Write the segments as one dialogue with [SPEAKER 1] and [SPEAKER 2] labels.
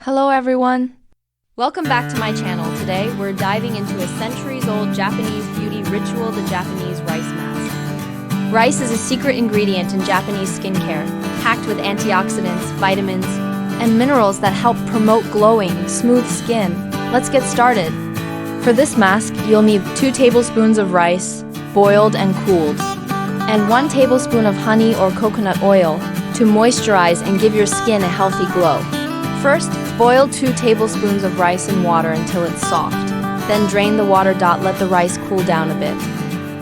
[SPEAKER 1] Hello everyone! Welcome back to my channel. Today we're diving into a centuries-old Japanese beauty ritual, the Japanese rice mask. Rice is a secret ingredient in Japanese skincare, packed with antioxidants, vitamins, and minerals that help promote glowing, smooth skin. Let's get started. For this mask, you'll need 2 tablespoons of rice, boiled and cooled, and 1 tablespoon of honey or coconut oil to moisturize and give your skin a healthy glow. First, boil 2 tablespoons of rice in water until it's soft. Then drain the water. Let the rice cool down a bit.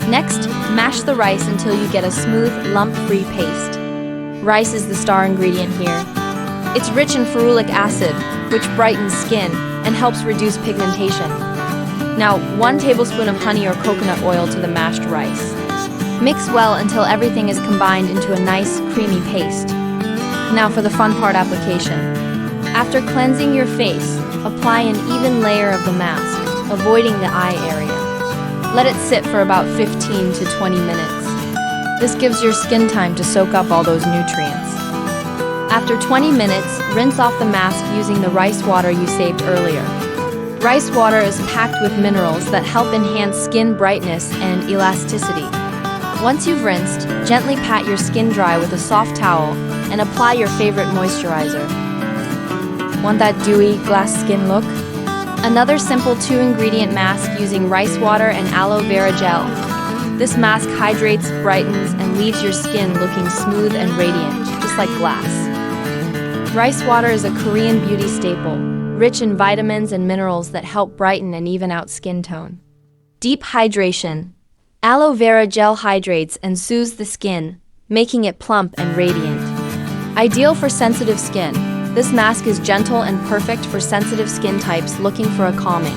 [SPEAKER 1] Next, mash the rice until you get a smooth, lump-free paste. Rice is the star ingredient here. It's rich in ferulic acid, which brightens skin and helps reduce pigmentation. Now, 1 tablespoon of honey or coconut oil to the mashed rice. Mix well until everything is combined into a nice, creamy paste. Now for the fun part: application. After cleansing your face, apply an even layer of the mask, avoiding the eye area. Let it sit for about 15 to 20 minutes. This gives your skin time to soak up all those nutrients. After 20 minutes, rinse off the mask using the rice water you saved earlier. Rice water is packed with minerals that help enhance skin brightness and elasticity. Once you've rinsed, gently pat your skin dry with a soft towel and apply your favorite moisturizer. Want that dewy, glass skin look? Another simple 2-ingredient mask using rice water and aloe vera gel. This mask hydrates, brightens, and leaves your skin looking smooth and radiant, just like glass. Rice water is a Korean beauty staple, rich in vitamins and minerals that help brighten and even out skin tone. Deep hydration. Aloe vera gel hydrates and soothes the skin, making it plump and radiant. Ideal for sensitive skin. This mask is gentle and perfect for sensitive skin types looking for a calming,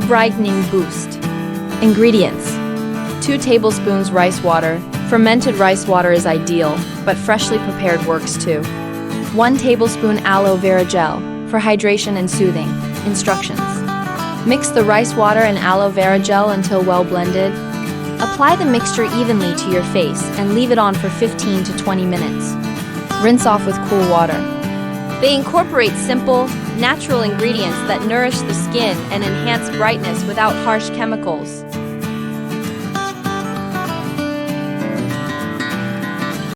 [SPEAKER 1] brightening boost. Ingredients: 2 tablespoons rice water. Fermented rice water is ideal, but freshly prepared works too. 1 tablespoon aloe vera gel for hydration and soothing. Instructions: mix the rice water and aloe vera gel until well blended. Apply the mixture evenly to your face and leave it on for 15 to 20 minutes. Rinse off with cool water. They incorporate simple, natural ingredients that nourish the skin and enhance brightness without harsh chemicals.